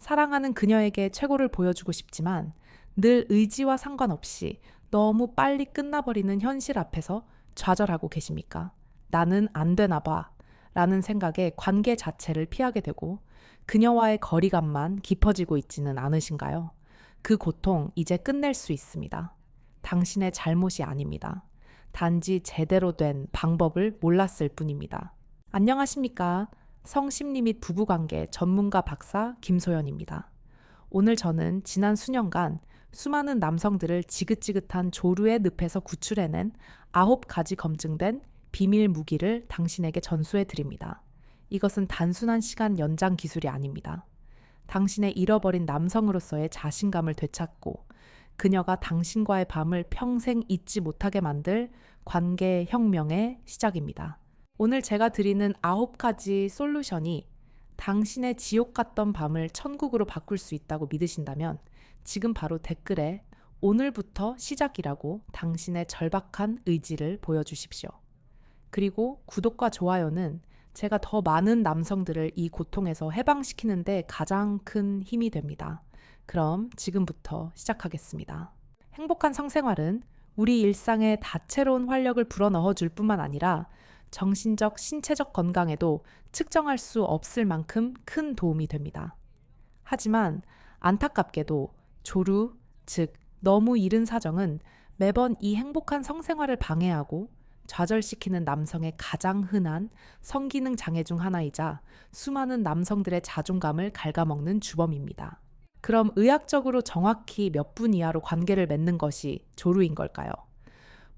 사랑하는 그녀에게 최고를 보여주고 싶지만 늘 의지와 상관없이 너무 빨리 끝나버리는 현실 앞에서 좌절하고 계십니까? 나는 안 되나 봐. 라는 생각에 관계 자체를 피하게 되고 그녀와의 거리감만 깊어지고 있지는 않으신가요? 그 고통 이제 끝낼 수 있습니다. 당신의 잘못이 아닙니다. 단지 제대로 된 방법을 몰랐을 뿐입니다. 안녕하십니까? 성심리 및 부부관계 전문가 박사 김소연입니다. 오늘 저는 지난 수년간 수많은 남성들을 지긋지긋한 조루의 늪에서 구출해낸 9가지 검증된 비밀 무기를 당신에게 전수해 드립니다. 이것은 단순한 시간 연장 기술이 아닙니다. 당신의 잃어버린 남성으로서의 자신감을 되찾고 그녀가 당신과의 밤을 평생 잊지 못하게 만들 관계 혁명의 시작입니다. 오늘 제가 드리는 9가지 솔루션이 당신의 지옥 같던 밤을 천국으로 바꿀 수 있다고 믿으신다면 지금 바로 댓글에 오늘부터 시작이라고 당신의 절박한 의지를 보여주십시오. 그리고 구독과 좋아요는 제가 더 많은 남성들을 이 고통에서 해방시키는데 가장 큰 힘이 됩니다. 그럼 지금부터 시작하겠습니다. 행복한 성생활은 우리 일상에 다채로운 활력을 불어넣어 줄 뿐만 아니라 정신적, 신체적 건강에도 측정할 수 없을 만큼 큰 도움이 됩니다. 하지만 안타깝게도 조루, 즉 너무 이른 사정은 매번 이 행복한 성생활을 방해하고 좌절시키는 남성의 가장 흔한 성기능 장애 중 하나이자 수많은 남성들의 자존감을 갉아먹는 주범입니다. 그럼 의학적으로 정확히 몇 분 이하로 관계를 맺는 것이 조루인 걸까요?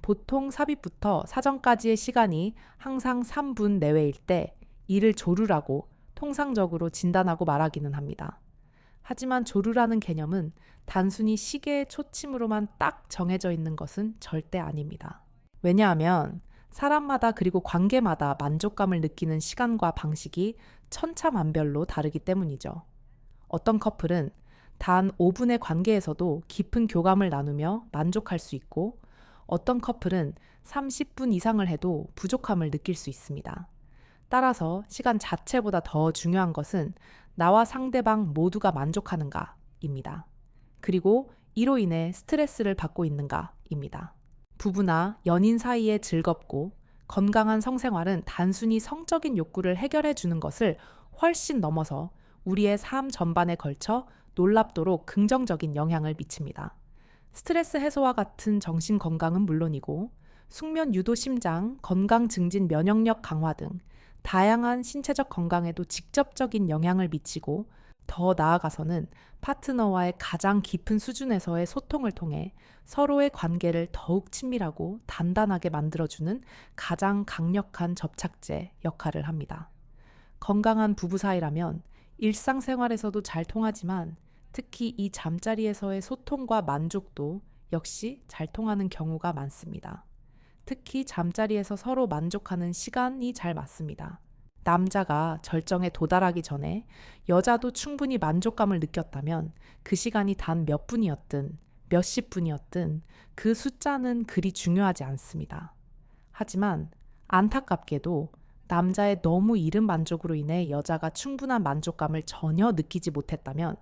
보통 삽입부터 사정까지의 시간이 항상 3분 내외일 때 이를 조루라고 통상적으로 진단하고 말하기는 합니다. 하지만 조루라는 개념은 단순히 시계의 초침으로만 딱 정해져 있는 것은 절대 아닙니다. 왜냐하면 사람마다 그리고 관계마다 만족감을 느끼는 시간과 방식이 천차만별로 다르기 때문이죠. 어떤 커플은 단 5분의 관계에서도 깊은 교감을 나누며 만족할 수 있고 어떤 커플은 30분 이상을 해도 부족함을 느낄 수 있습니다. 따라서 시간 자체보다 더 중요한 것은 나와 상대방 모두가 만족하는가입니다. 그리고 이로 인해 스트레스를 받고 있는가입니다. 부부나 연인 사이에 즐겁고 건강한 성생활은 단순히 성적인 욕구를 해결해 주는 것을 훨씬 넘어서 우리의 삶 전반에 걸쳐 놀랍도록 긍정적인 영향을 미칩니다. 스트레스 해소와 같은 정신 건강은 물론이고 숙면 유도 심장, 건강 증진 면역력 강화 등 다양한 신체적 건강에도 직접적인 영향을 미치고 더 나아가서는 파트너와의 가장 깊은 수준에서의 소통을 통해 서로의 관계를 더욱 친밀하고 단단하게 만들어주는 가장 강력한 접착제 역할을 합니다. 건강한 부부 사이라면 일상생활에서도 잘 통하지만 특히 이 잠자리에서의 소통과 만족도 역시 잘 통하는 경우가 많습니다. 특히 잠자리에서 서로 만족하는 시간이 잘 맞습니다. 남자가 절정에 도달하기 전에 여자도 충분히 만족감을 느꼈다면 그 시간이 단 몇 분이었든 몇십 분이었든 그 숫자는 그리 중요하지 않습니다. 하지만 안타깝게도 남자의 너무 이른 만족으로 인해 여자가 충분한 만족감을 전혀 느끼지 못했다면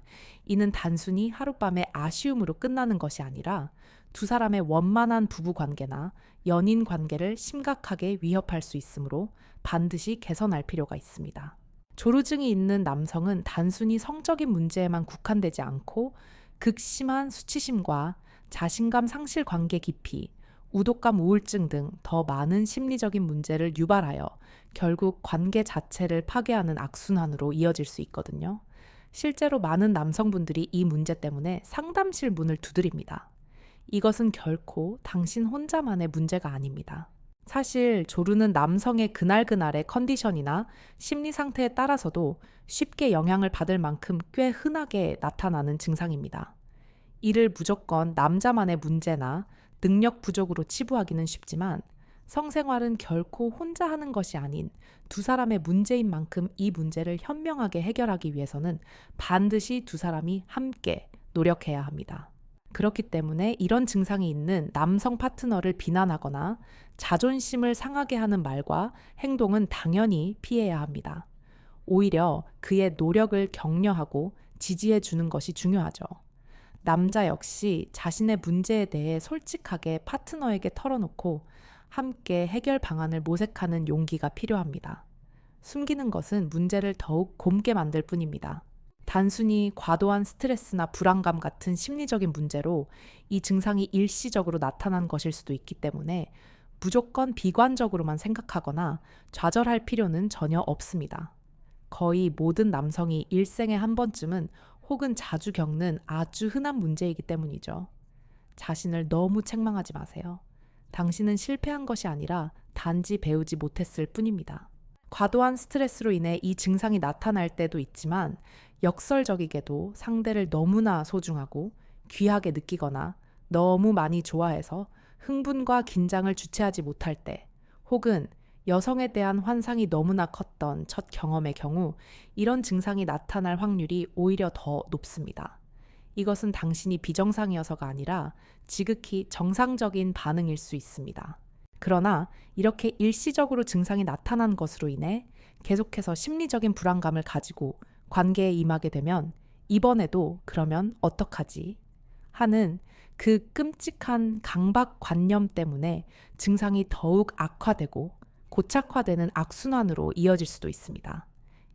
이는 단순히 하룻밤의 아쉬움으로 끝나는 것이 아니라 두 사람의 원만한 부부 관계나 연인 관계를 심각하게 위협할 수 있으므로 반드시 개선할 필요가 있습니다. 조루증이 있는 남성은 단순히 성적인 문제에만 국한되지 않고 극심한 수치심과 자신감 상실 관계 기피, 우독감 우울증 등 더 많은 심리적인 문제를 유발하여 결국 관계 자체를 파괴하는 악순환으로 이어질 수 있거든요. 실제로 많은 남성분들이 이 문제 때문에 상담실 문을 두드립니다. 이것은 결코 당신 혼자만의 문제가 아닙니다. 사실 조루는 남성의 그날그날의 컨디션이나 심리 상태에 따라서도 쉽게 영향을 받을 만큼 꽤 흔하게 나타나는 증상입니다. 이를 무조건 남자만의 문제나 능력 부족으로 치부하기는 쉽지만 성생활은 결코 혼자 하는 것이 아닌 두 사람의 문제인 만큼 이 문제를 현명하게 해결하기 위해서는 반드시 두 사람이 함께 노력해야 합니다. 그렇기 때문에 이런 증상이 있는 남성 파트너를 비난하거나 자존심을 상하게 하는 말과 행동은 당연히 피해야 합니다. 오히려 그의 노력을 격려하고 지지해 주는 것이 중요하죠. 남자 역시 자신의 문제에 대해 솔직하게 파트너에게 털어놓고 함께 해결 방안을 모색하는 용기가 필요합니다. 숨기는 것은 문제를 더욱 곪게 만들 뿐입니다. 단순히 과도한 스트레스나 불안감 같은 심리적인 문제로 이 증상이 일시적으로 나타난 것일 수도 있기 때문에 무조건 비관적으로만 생각하거나 좌절할 필요는 전혀 없습니다. 거의 모든 남성이 일생에 한 번쯤은 혹은 자주 겪는 아주 흔한 문제이기 때문이죠. 자신을 너무 책망하지 마세요. 당신은 실패한 것이 아니라 단지 배우지 못했을 뿐입니다. 과도한 스트레스로 인해 이 증상이 나타날 때도 있지만 역설적이게도 상대를 너무나 소중하고 귀하게 느끼거나 너무 많이 좋아해서 흥분과 긴장을 주체하지 못할 때, 혹은 여성에 대한 환상이 너무나 컸던 첫 경험의 경우 이런 증상이 나타날 확률이 오히려 더 높습니다. 이것은 당신이 비정상이어서가 아니라 지극히 정상적인 반응일 수 있습니다. 그러나 이렇게 일시적으로 증상이 나타난 것으로 인해 계속해서 심리적인 불안감을 가지고 관계에 임하게 되면 이번에도 그러면 어떡하지? 하는 그 끔찍한 강박관념 때문에 증상이 더욱 악화되고 고착화되는 악순환으로 이어질 수도 있습니다.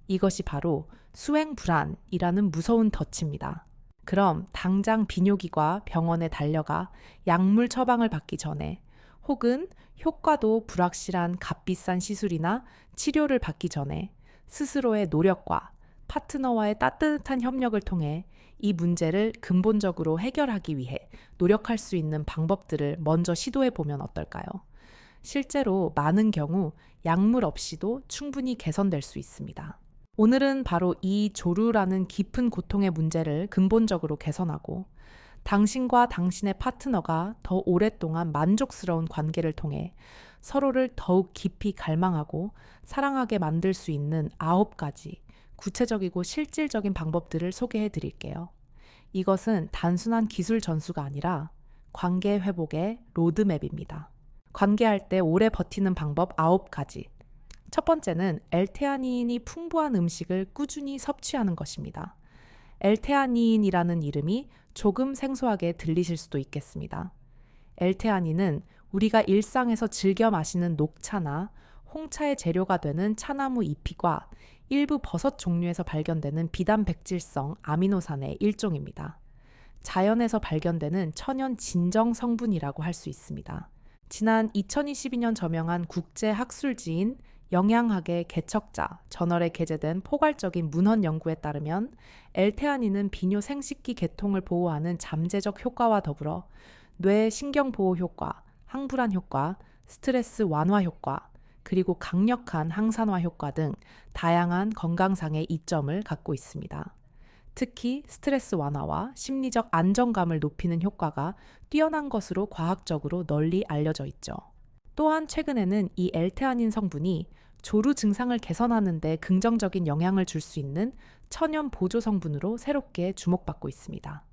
이것이 바로 수행불안이라는 무서운 덫입니다. 그럼 당장 비뇨기과 병원에 달려가 약물 처방을 받기 전에, 혹은 효과도 불확실한 값비싼 시술이나 치료를 받기 전에 스스로의 노력과 파트너와의 따뜻한 협력을 통해 이 문제를 근본적으로 해결하기 위해 노력할 수 있는 방법들을 먼저 시도해 보면 어떨까요? 실제로 많은 경우 약물 없이도 충분히 개선될 수 있습니다. 오늘은 바로 이 조루라는 깊은 고통의 문제를 근본적으로 개선하고 당신과 당신의 파트너가 더 오랫동안 만족스러운 관계를 통해 서로를 더욱 깊이 갈망하고 사랑하게 만들 수 있는 9가지 구체적이고 실질적인 방법들을 소개해 드릴게요. 이것은 단순한 기술 전수가 아니라 관계 회복의 로드맵입니다. 관계할 때 오래 버티는 방법 9가지. 첫 번째는 L테아닌이 풍부한 음식을 꾸준히 섭취하는 것입니다. L테아닌이라는 이름이 조금 생소하게 들리실 수도 있겠습니다. L테아닌은 우리가 일상에서 즐겨 마시는 녹차나 홍차의 재료가 되는 차나무 잎이과 일부 버섯 종류에서 발견되는 비단백질성 아미노산의 일종입니다. 자연에서 발견되는 천연 진정 성분이라고 할 수 있습니다. 지난 2022년 저명한 국제학술지인 영양학의 개척자 저널에 게재된 포괄적인 문헌 연구에 따르면 L테아닌은 비뇨 생식기 계통을 보호하는 잠재적 효과와 더불어 뇌 신경 보호 효과, 항불안 효과, 스트레스 완화 효과, 그리고 강력한 항산화 효과 등 다양한 건강상의 이점을 갖고 있습니다. 특히 스트레스 완화와 심리적 안정감을 높이는 효과가 뛰어난 것으로 과학적으로 널리 알려져 있죠. 또한 최근에는 이 L테아닌 성분이 조루 증상을 개선하는 데 긍정적인 영향을 줄 수 있는 천연 보조 성분으로 새롭게 주목받고 있습니다.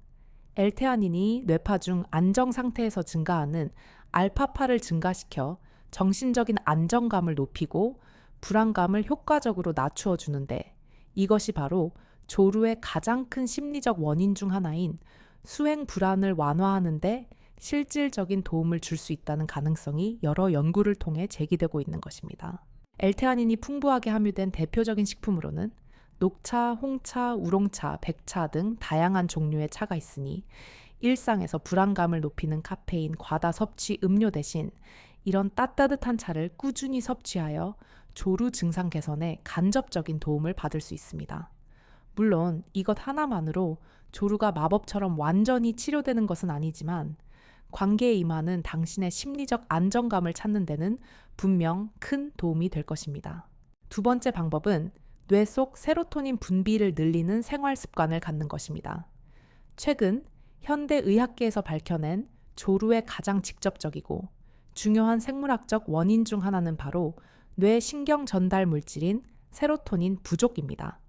L테아닌이 뇌파 중 안정 상태에서 증가하는 알파파를 증가시켜 정신적인 안정감을 높이고 불안감을 효과적으로 낮추어 주는데, 이것이 바로 조루의 가장 큰 심리적 원인 중 하나인 수행 불안을 완화하는 데 실질적인 도움을 줄 수 있다는 가능성이 여러 연구를 통해 제기되고 있는 것입니다. L테아닌이 풍부하게 함유된 대표적인 식품으로는 녹차, 홍차, 우롱차, 백차 등 다양한 종류의 차가 있으니 일상에서 불안감을 높이는 카페인 과다 섭취 음료 대신 이런 따뜻한 차를 꾸준히 섭취하여 조루 증상 개선에 간접적인 도움을 받을 수 있습니다. 물론 이것 하나만으로 조루가 마법처럼 완전히 치료되는 것은 아니지만 관계에 임하는 당신의 심리적 안정감을 찾는 데는 분명 큰 도움이 될 것입니다. 두 번째 방법은 뇌 속 세로토닌 분비를 늘리는 생활 습관을 갖는 것입니다. 최근 현대의학계에서 밝혀낸 조루의 가장 직접적이고 중요한 생물학적 원인 중 하나는 바로 뇌 신경 전달 물질인 세로토닌 부족입니다.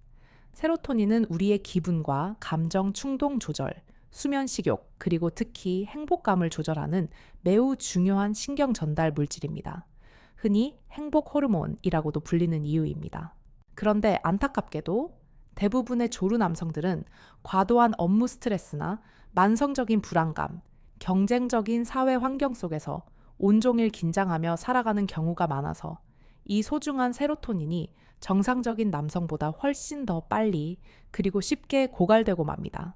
세로토닌은 우리의 기분과 감정 충동 조절, 수면 식욕, 그리고 특히 행복감을 조절하는 매우 중요한 신경 전달 물질입니다. 흔히 행복 호르몬이라고도 불리는 이유입니다. 그런데 안타깝게도 대부분의 조루 남성들은 과도한 업무 스트레스나 만성적인 불안감, 경쟁적인 사회 환경 속에서 온종일 긴장하며 살아가는 경우가 많아서 이 소중한 세로토닌이 정상적인 남성보다 훨씬 더 빨리 그리고 쉽게 고갈되고 맙니다.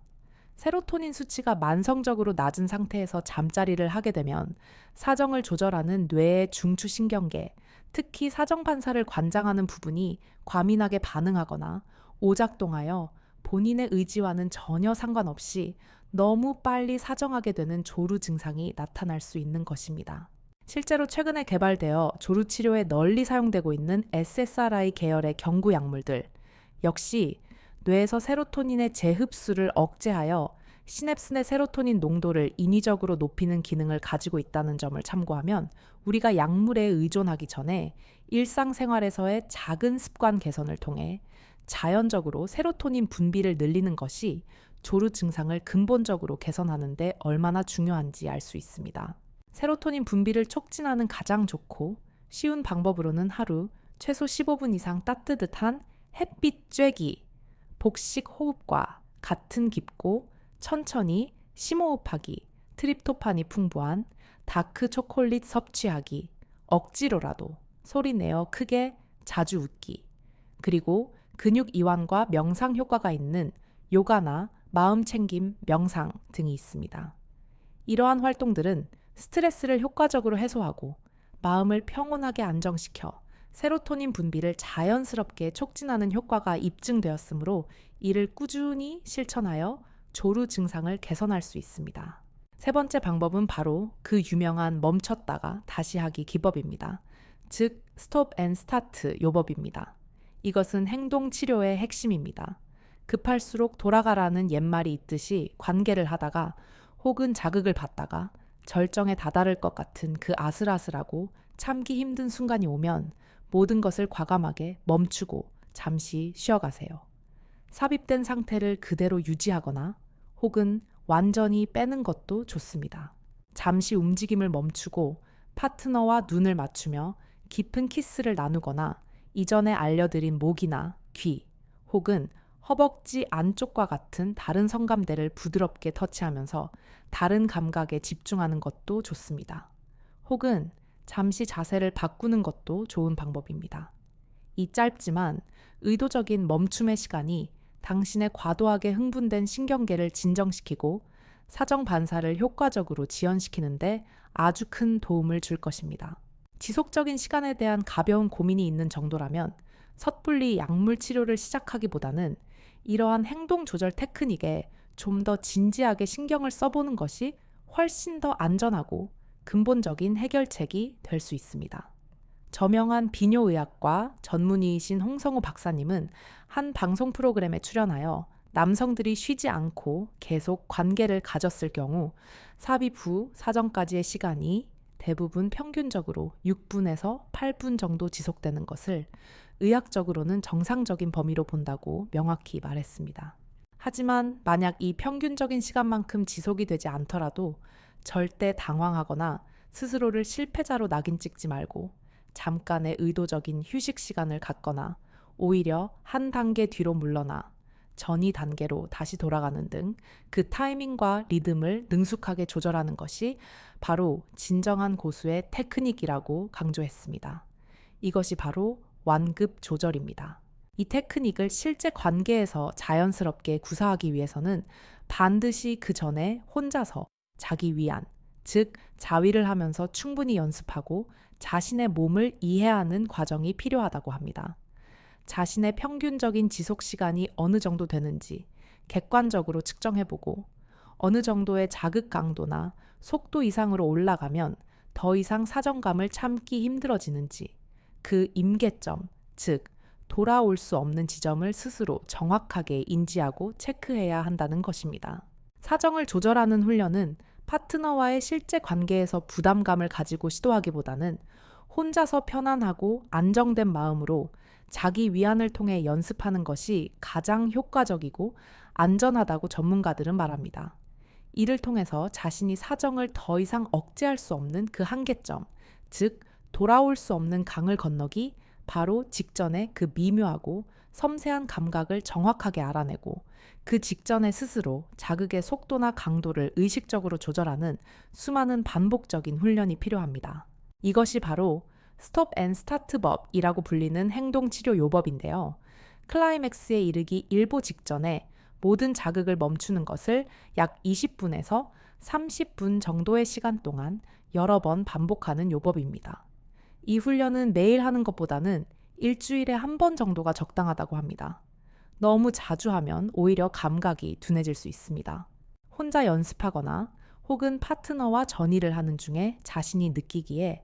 세로토닌 수치가 만성적으로 낮은 상태에서 잠자리를 하게 되면 사정을 조절하는 뇌의 중추신경계, 특히 사정반사를 관장하는 부분이 과민하게 반응하거나 오작동하여 본인의 의지와는 전혀 상관없이 너무 빨리 사정하게 되는 조루 증상이 나타날 수 있는 것입니다. 실제로 최근에 개발되어 조루 치료에 널리 사용되고 있는 SSRI 계열의 경구 약물들 역시 뇌에서 세로토닌의 재흡수를 억제하여 시냅스 내 세로토닌 농도를 인위적으로 높이는 기능을 가지고 있다는 점을 참고하면 우리가 약물에 의존하기 전에 일상생활에서의 작은 습관 개선을 통해 자연적으로 세로토닌 분비를 늘리는 것이 조루 증상을 근본적으로 개선하는 데 얼마나 중요한지 알 수 있습니다. 세로토닌 분비를 촉진하는 가장 좋고 쉬운 방법으로는 하루 최소 15분 이상 따뜻한 햇빛 쬐기, 복식 호흡과 같은 깊고 천천히 심호흡하기, 트립토판이 풍부한 다크 초콜릿 섭취하기, 억지로라도 소리내어 크게 자주 웃기, 그리고 근육 이완과 명상 효과가 있는 요가나 마음 챙김, 명상 등이 있습니다. 이러한 활동들은 스트레스를 효과적으로 해소하고 마음을 평온하게 안정시켜 세로토닌 분비를 자연스럽게 촉진하는 효과가 입증되었으므로 이를 꾸준히 실천하여 조루 증상을 개선할 수 있습니다. 세 번째 방법은 바로 그 유명한 멈췄다가 다시 하기 기법입니다. 즉, 스톱 앤 스타트 요법입니다. 이것은 행동 치료의 핵심입니다. 급할수록 돌아가라는 옛말이 있듯이 관계를 하다가 혹은 자극을 받다가 절정에 다다를 것 같은 그 아슬아슬하고 참기 힘든 순간이 오면 모든 것을 과감하게 멈추고 잠시 쉬어가세요. 삽입된 상태를 그대로 유지하거나 혹은 완전히 빼는 것도 좋습니다. 잠시 움직임을 멈추고 파트너와 눈을 맞추며 깊은 키스를 나누거나 이전에 알려드린 목이나 귀 혹은 허벅지 안쪽과 같은 다른 성감대를 부드럽게 터치하면서 다른 감각에 집중하는 것도 좋습니다. 혹은 잠시 자세를 바꾸는 것도 좋은 방법입니다. 이 짧지만 의도적인 멈춤의 시간이 당신의 과도하게 흥분된 신경계를 진정시키고 사정 반사를 효과적으로 지연시키는데 아주 큰 도움을 줄 것입니다. 지속적인 시간에 대한 가벼운 고민이 있는 정도라면 섣불리 약물 치료를 시작하기보다는 이러한 행동 조절 테크닉에 좀 더 진지하게 신경을 써보는 것이 훨씬 더 안전하고 근본적인 해결책이 될 수 있습니다. 저명한 비뇨의학과 전문의이신 홍성우 박사님은 한 방송 프로그램에 출연하여 남성들이 쉬지 않고 계속 관계를 가졌을 경우 삽입 후 사정까지의 시간이 대부분 평균적으로 6분에서 8분 정도 지속되는 것을 의학적으로는 정상적인 범위로 본다고 명확히 말했습니다. 하지만 만약 이 평균적인 시간만큼 지속이 되지 않더라도 절대 당황하거나 스스로를 실패자로 낙인 찍지 말고 잠깐의 의도적인 휴식 시간을 갖거나 오히려 한 단계 뒤로 물러나 전이 단계로 다시 돌아가는 등 그 타이밍과 리듬을 능숙하게 조절하는 것이 바로 진정한 고수의 테크닉이라고 강조했습니다. 이것이 바로 완급 조절입니다. 이 테크닉을 실제 관계에서 자연스럽게 구사하기 위해서는 반드시 그 전에 혼자서 자기 위안, 즉 자위를 하면서 충분히 연습하고 자신의 몸을 이해하는 과정이 필요하다고 합니다. 자신의 평균적인 지속 시간이 어느 정도 되는지 객관적으로 측정해보고 어느 정도의 자극 강도나 속도 이상으로 올라가면 더 이상 사정감을 참기 힘들어지는지 그 임계점, 즉 돌아올 수 없는 지점을 스스로 정확하게 인지하고 체크해야 한다는 것입니다. 사정을 조절하는 훈련은 파트너와의 실제 관계에서 부담감을 가지고 시도하기보다는 혼자서 편안하고 안정된 마음으로 자기 위안을 통해 연습하는 것이 가장 효과적이고 안전하다고 전문가들은 말합니다. 이를 통해서 자신이 사정을 더 이상 억제할 수 없는 그 한계점, 즉 돌아올 수 없는 강을 건너기 바로 직전에 그 미묘하고 섬세한 감각을 정확하게 알아내고 그 직전에 스스로 자극의 속도나 강도를 의식적으로 조절하는 수많은 반복적인 훈련이 필요합니다. 이것이 바로 스톱 앤 스타트법이라고 불리는 행동치료 요법인데요. 클라이맥스에 이르기 일보 직전에 모든 자극을 멈추는 것을 약 20분에서 30분 정도의 시간 동안 여러 번 반복하는 요법입니다. 이 훈련은 매일 하는 것보다는 일주일에 한 번 정도가 적당하다고 합니다. 너무 자주 하면 오히려 감각이 둔해질 수 있습니다. 혼자 연습하거나 혹은 파트너와 전의를 하는 중에 자신이 느끼기에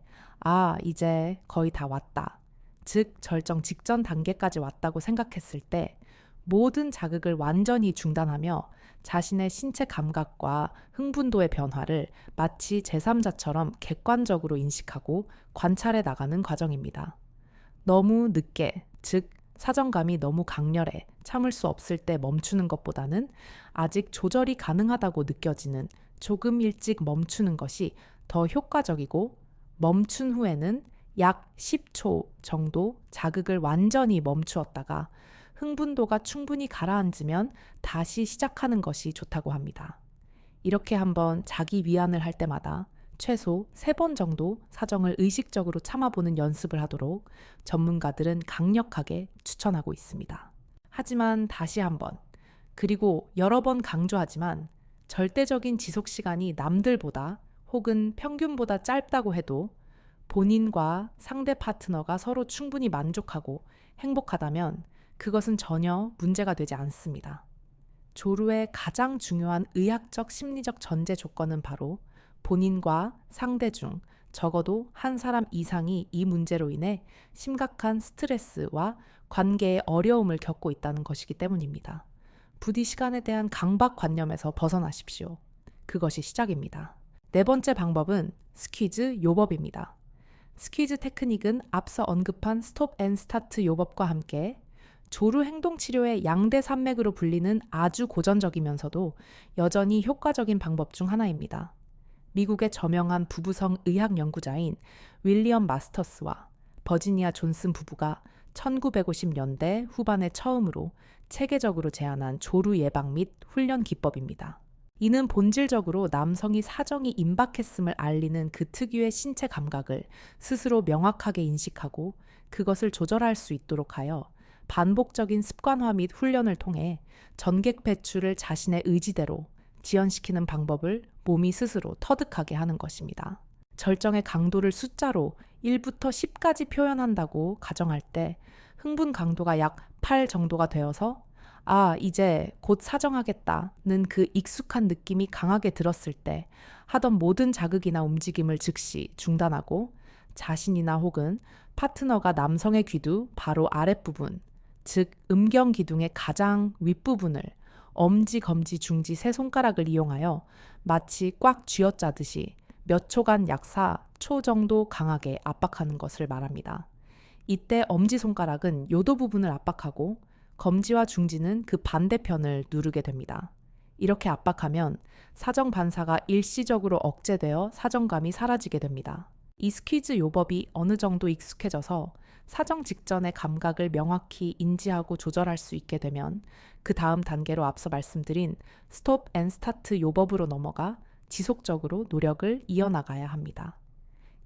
이제 거의 다 왔다. 즉, 절정 직전 단계까지 왔다고 생각했을 때 모든 자극을 완전히 중단하며 자신의 신체 감각과 흥분도의 변화를 마치 제3자처럼 객관적으로 인식하고 관찰해 나가는 과정입니다. 너무 늦게, 즉 사정감이 너무 강렬해 참을 수 없을 때 멈추는 것보다는 아직 조절이 가능하다고 느껴지는 조금 일찍 멈추는 것이 더 효과적이고, 멈춘 후에는 약 10초 정도 자극을 완전히 멈추었다가 흥분도가 충분히 가라앉으면 다시 시작하는 것이 좋다고 합니다. 이렇게 한번 자기 위안을 할 때마다 최소 3번 정도 사정을 의식적으로 참아보는 연습을 하도록 전문가들은 강력하게 추천하고 있습니다. 하지만 다시 한번, 그리고 여러 번 강조하지만 절대적인 지속 시간이 남들보다 혹은 평균보다 짧다고 해도 본인과 상대 파트너가 서로 충분히 만족하고 행복하다면 그것은 전혀 문제가 되지 않습니다. 조루의 가장 중요한 의학적 심리적 전제 조건은 바로 본인과 상대 중 적어도 한 사람 이상이 이 문제로 인해 심각한 스트레스와 관계의 어려움을 겪고 있다는 것이기 때문입니다. 부디 시간에 대한 강박관념에서 벗어나십시오. 그것이 시작입니다. 네 번째 방법은 스퀴즈 요법입니다. 스퀴즈 테크닉은 앞서 언급한 스톱 앤 스타트 요법과 함께 조루 행동 치료의 양대 산맥으로 불리는 아주 고전적이면서도 여전히 효과적인 방법 중 하나입니다. 미국의 저명한 부부성 의학 연구자인 윌리엄 마스터스와 버지니아 존슨 부부가 1950년대 후반에 처음으로 체계적으로 제안한 조루 예방 및 훈련 기법입니다. 이는 본질적으로 남성이 사정이 임박했음을 알리는 그 특유의 신체 감각을 스스로 명확하게 인식하고 그것을 조절할 수 있도록 하여 반복적인 습관화 및 훈련을 통해 전객 배출을 자신의 의지대로 지연시키는 방법을 몸이 스스로 터득하게 하는 것입니다. 절정의 강도를 숫자로 1부터 10까지 표현한다고 가정할 때 흥분 강도가 약 8 정도가 되어서 이제 곧 사정하겠다는 그 익숙한 느낌이 강하게 들었을 때 하던 모든 자극이나 움직임을 즉시 중단하고 자신이나 혹은 파트너가 남성의 귀두 바로 아랫부분, 즉 음경 기둥의 가장 윗부분을 엄지, 검지, 중지 세 손가락을 이용하여 마치 꽉 쥐어짜듯이 몇 초간 약 4초 정도 강하게 압박하는 것을 말합니다. 이때 엄지손가락은 요도 부분을 압박하고 검지와 중지는 그 반대편을 누르게 됩니다. 이렇게 압박하면 사정 반사가 일시적으로 억제되어 사정감이 사라지게 됩니다. 이 스퀴즈 요법이 어느 정도 익숙해져서 사정 직전의 감각을 명확히 인지하고 조절할 수 있게 되면 그 다음 단계로 앞서 말씀드린 스톱 앤 스타트 요법으로 넘어가 지속적으로 노력을 이어나가야 합니다.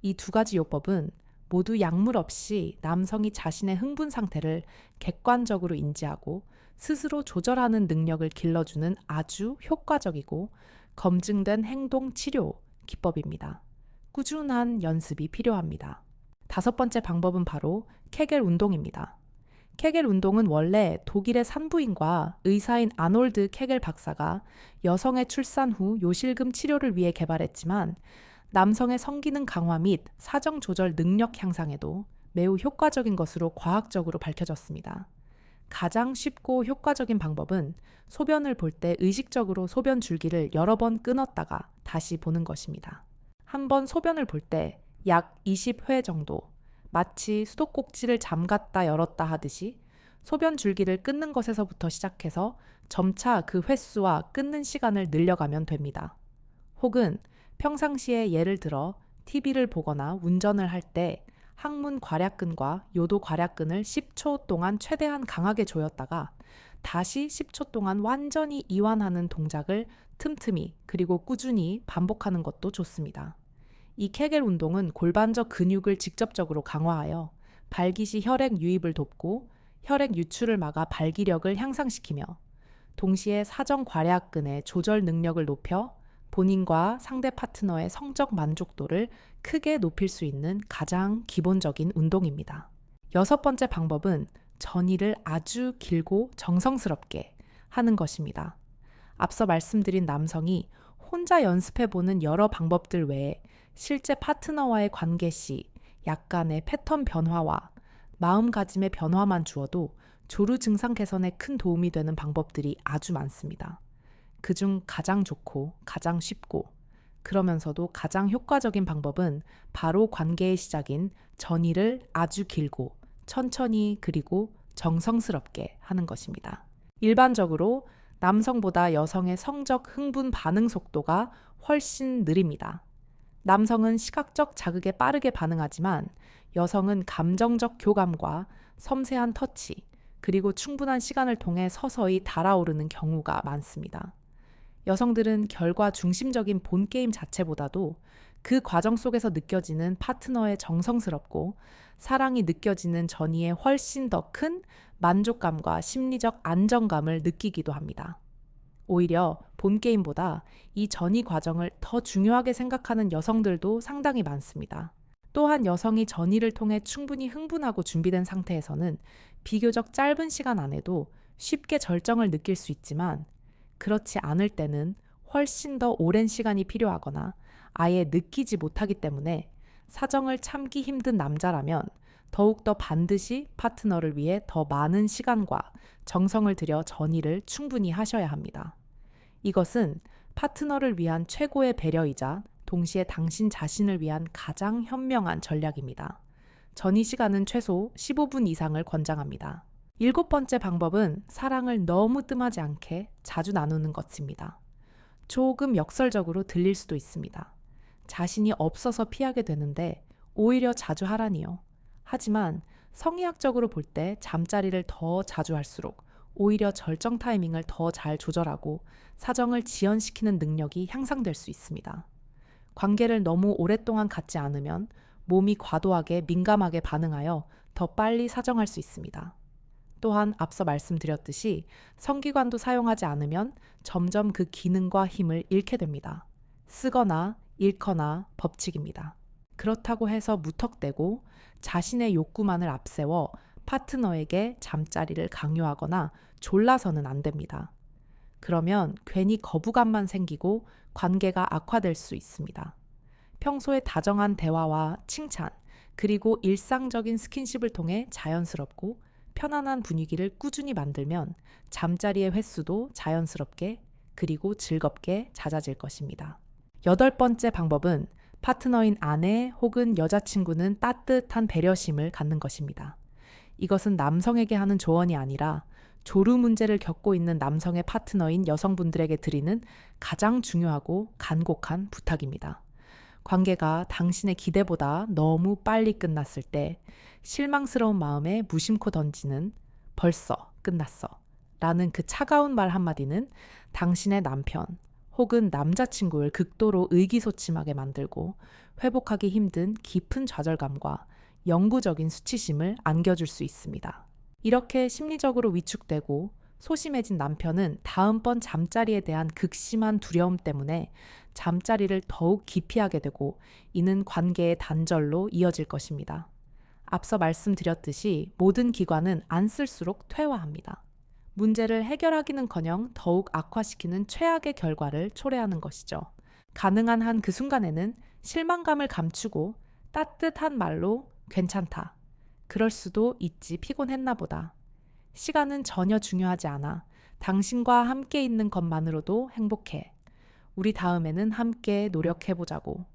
이 두 가지 요법은 모두 약물 없이 남성이 자신의 흥분 상태를 객관적으로 인지하고 스스로 조절하는 능력을 길러주는 아주 효과적이고 검증된 행동 치료 기법입니다. 꾸준한 연습이 필요합니다. 다섯 번째 방법은 바로 케겔 운동입니다. 케겔 운동은 원래 독일의 산부인과 의사인 아놀드 케겔 박사가 여성의 출산 후 요실금 치료를 위해 개발했지만 남성의 성기능 강화 및 사정 조절 능력 향상에도 매우 효과적인 것으로 과학적으로 밝혀졌습니다. 가장 쉽고 효과적인 방법은 소변을 볼 때 의식적으로 소변 줄기를 여러 번 끊었다가 다시 보는 것입니다. 한 번 소변을 볼 때 약 20회 정도, 마치 수도꼭지를 잠갔다 열었다 하듯이 소변 줄기를 끊는 것에서부터 시작해서 점차 그 횟수와 끊는 시간을 늘려가면 됩니다. 혹은 평상시에 예를 들어 TV를 보거나 운전을 할 때 항문 괄약근과 요도 괄약근을 10초 동안 최대한 강하게 조였다가 다시 10초 동안 완전히 이완하는 동작을 틈틈이 그리고 꾸준히 반복하는 것도 좋습니다. 이 케겔 운동은 골반적 근육을 직접적으로 강화하여 발기시 혈액 유입을 돕고 혈액 유출을 막아 발기력을 향상시키며 동시에 사정 괄약근의 조절 능력을 높여 본인과 상대 파트너의 성적 만족도를 크게 높일 수 있는 가장 기본적인 운동입니다. 여섯 번째 방법은 전이를 아주 길고 정성스럽게 하는 것입니다. 앞서 말씀드린 남성이 혼자 연습해보는 여러 방법들 외에 실제 파트너와의 관계 시 약간의 패턴 변화와 마음가짐의 변화만 주어도 조루 증상 개선에 큰 도움이 되는 방법들이 아주 많습니다. 그중 가장 좋고 가장 쉽고 그러면서도 가장 효과적인 방법은 바로 관계의 시작인 전이를 아주 길고 천천히 그리고 정성스럽게 하는 것입니다. 일반적으로 남성보다 여성의 성적 흥분 반응 속도가 훨씬 느립니다. 남성은 시각적 자극에 빠르게 반응하지만 여성은 감정적 교감과 섬세한 터치, 그리고 충분한 시간을 통해 서서히 달아오르는 경우가 많습니다. 여성들은 결과 중심적인 본 게임 자체보다도 그 과정 속에서 느껴지는 파트너의 정성스럽고 사랑이 느껴지는 전이에 훨씬 더 큰 만족감과 심리적 안정감을 느끼기도 합니다. 오히려 본 게임보다 이 전이 과정을 더 중요하게 생각하는 여성들도 상당히 많습니다. 또한 여성이 전이를 통해 충분히 흥분하고 준비된 상태에서는 비교적 짧은 시간 안에도 쉽게 절정을 느낄 수 있지만 그렇지 않을 때는 훨씬 더 오랜 시간이 필요하거나 아예 느끼지 못하기 때문에 사정을 참기 힘든 남자라면 더욱더 반드시 파트너를 위해 더 많은 시간과 정성을 들여 전이를 충분히 하셔야 합니다. 이것은 파트너를 위한 최고의 배려이자 동시에 당신 자신을 위한 가장 현명한 전략입니다. 전이 시간은 최소 15분 이상을 권장합니다. 일곱 번째 방법은 사랑을 너무 뜸하지 않게 자주 나누는 것입니다. 조금 역설적으로 들릴 수도 있습니다. 자신이 없어서 피하게 되는데 오히려 자주 하라니요. 하지만 성의학적으로 볼 때 잠자리를 더 자주 할수록 오히려 절정 타이밍을 더 잘 조절하고 사정을 지연시키는 능력이 향상될 수 있습니다. 관계를 너무 오랫동안 갖지 않으면 몸이 과도하게 민감하게 반응하여 더 빨리 사정할 수 있습니다. 또한 앞서 말씀드렸듯이 성기관도 사용하지 않으면 점점 그 기능과 힘을 잃게 됩니다. 쓰거나 잃거나 법칙입니다. 그렇다고 해서 무턱대고 자신의 욕구만을 앞세워 파트너에게 잠자리를 강요하거나 졸라서는 안 됩니다. 그러면 괜히 거부감만 생기고 관계가 악화될 수 있습니다. 평소에 다정한 대화와 칭찬, 그리고 일상적인 스킨십을 통해 자연스럽고 편안한 분위기를 꾸준히 만들면 잠자리의 횟수도 자연스럽게 그리고 즐겁게 잦아질 것입니다. 여덟 번째 방법은 파트너인 아내 혹은 여자친구는 따뜻한 배려심을 갖는 것입니다. 이것은 남성에게 하는 조언이 아니라 조루 문제를 겪고 있는 남성의 파트너인 여성분들에게 드리는 가장 중요하고 간곡한 부탁입니다. 관계가 당신의 기대보다 너무 빨리 끝났을 때 실망스러운 마음에 무심코 던지는 벌써 끝났어 라는 그 차가운 말 한마디는 당신의 남편 혹은 남자친구를 극도로 의기소침하게 만들고 회복하기 힘든 깊은 좌절감과 영구적인 수치심을 안겨줄 수 있습니다. 이렇게 심리적으로 위축되고 소심해진 남편은 다음번 잠자리에 대한 극심한 두려움 때문에 잠자리를 더욱 기피하게 되고 이는 관계의 단절로 이어질 것입니다. 앞서 말씀드렸듯이 모든 기관은 안 쓸수록 퇴화합니다. 문제를 해결하기는커녕 더욱 악화시키는 최악의 결과를 초래하는 것이죠. 가능한 한 그 순간에는 실망감을 감추고 따뜻한 말로 괜찮다. 그럴 수도 있지 피곤했나 보다. 시간은 전혀 중요하지 않아. 당신과 함께 있는 것만으로도 행복해. 우리 다음에는 함께 노력해보자고.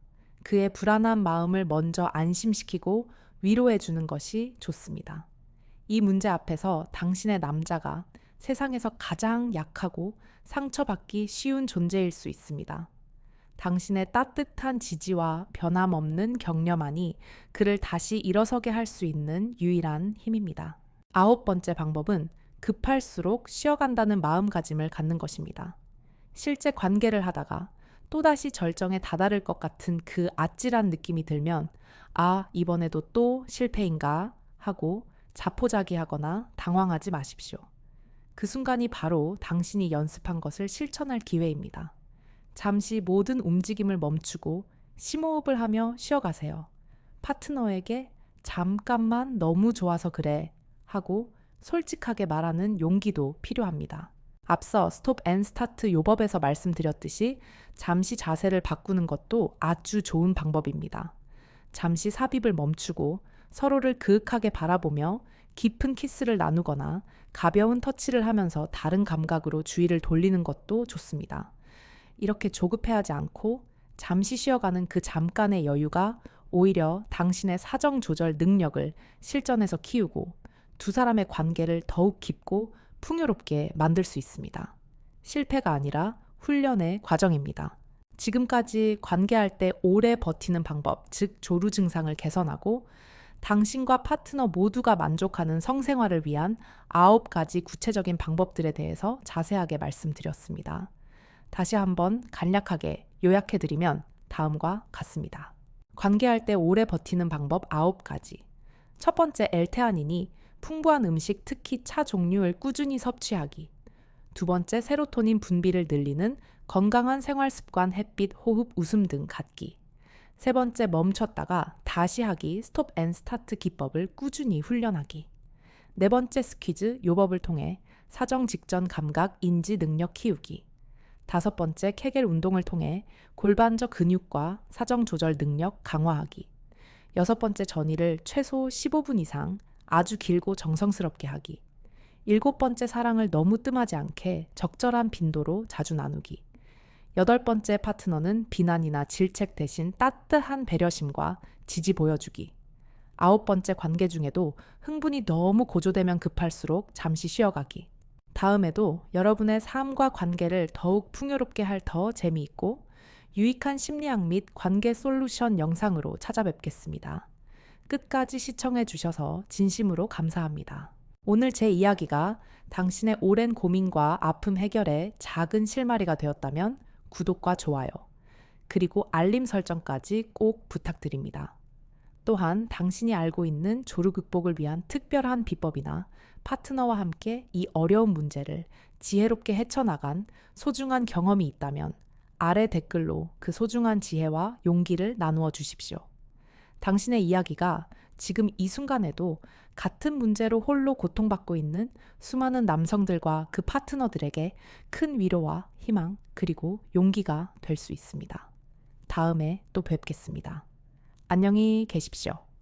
그의 불안한 마음을 먼저 안심시키고 위로해주는 것이 좋습니다. 이 문제 앞에서 당신의 남자가 세상에서 가장 약하고 상처받기 쉬운 존재일 수 있습니다. 당신의 따뜻한 지지와 변함없는 격려만이 그를 다시 일어서게 할 수 있는 유일한 힘입니다. 9번째 방법은 급할수록 쉬어간다는 마음가짐을 갖는 것입니다. 실제 관계를 하다가 또다시 절정에 다다를 것 같은 그 아찔한 느낌이 들면 이번에도 또 실패인가 하고 자포자기하거나 당황하지 마십시오. 그 순간이 바로 당신이 연습한 것을 실천할 기회입니다. 잠시 모든 움직임을 멈추고 심호흡을 하며 쉬어가세요. 파트너에게 잠깐만 너무 좋아서 그래 하고 솔직하게 말하는 용기도 필요합니다. 앞서 스톱 앤 스타트 요법에서 말씀드렸듯이 잠시 자세를 바꾸는 것도 아주 좋은 방법입니다. 잠시 삽입을 멈추고 서로를 그윽하게 바라보며 깊은 키스를 나누거나 가벼운 터치를 하면서 다른 감각으로 주의를 돌리는 것도 좋습니다. 이렇게 조급해하지 않고 잠시 쉬어가는 그 잠깐의 여유가 오히려 당신의 사정 조절 능력을 실전에서 키우고 두 사람의 관계를 더욱 깊고 풍요롭게 만들 수 있습니다. 실패가 아니라 훈련의 과정입니다. 지금까지 관계할 때 오래 버티는 방법, 즉 조루 증상을 개선하고 당신과 파트너 모두가 만족하는 성생활을 위한 9가지 구체적인 방법들에 대해서 자세하게 말씀드렸습니다. 다시 한번 간략하게 요약해드리면 다음과 같습니다. 관계할 때 오래 버티는 방법 9가지. 첫 번째, L테아닌이 풍부한 음식, 특히 차 종류를 꾸준히 섭취하기. 두 번째, 세로토닌 분비를 늘리는 건강한 생활 습관, 햇빛, 호흡, 웃음 등 갖기. 세 번째, 멈췄다가 다시 하기, 스톱 앤 스타트 기법을 꾸준히 훈련하기. 네 번째, 스퀴즈, 요법을 통해 사정 직전 감각, 인지 능력 키우기. 다섯 번째, 케겔 운동을 통해 골반저 근육과 사정 조절 능력 강화하기. 여섯 번째, 전이를 최소 15분 이상 아주 길고 정성스럽게 하기. 일곱 번째, 사랑을 너무 뜸하지 않게 적절한 빈도로 자주 나누기. 여덟 번째, 파트너는 비난이나 질책 대신 따뜻한 배려심과 지지 보여주기. 아홉 번째, 관계 중에도 흥분이 너무 고조되면 급할수록 잠시 쉬어가기. 다음에도 여러분의 삶과 관계를 더욱 풍요롭게 할 더 재미있고 유익한 심리학 및 관계 솔루션 영상으로 찾아뵙겠습니다. 끝까지 시청해 주셔서 진심으로 감사합니다. 오늘 제 이야기가 당신의 오랜 고민과 아픔 해결에 작은 실마리가 되었다면 구독과 좋아요, 그리고 알림 설정까지 꼭 부탁드립니다. 또한 당신이 알고 있는 조루 극복을 위한 특별한 비법이나 파트너와 함께 이 어려운 문제를 지혜롭게 헤쳐나간 소중한 경험이 있다면 아래 댓글로 그 소중한 지혜와 용기를 나누어 주십시오. 당신의 이야기가 지금 이 순간에도 같은 문제로 홀로 고통받고 있는 수많은 남성들과 그 파트너들에게 큰 위로와 희망 그리고 용기가 될 수 있습니다. 다음에 또 뵙겠습니다. 안녕히 계십시오.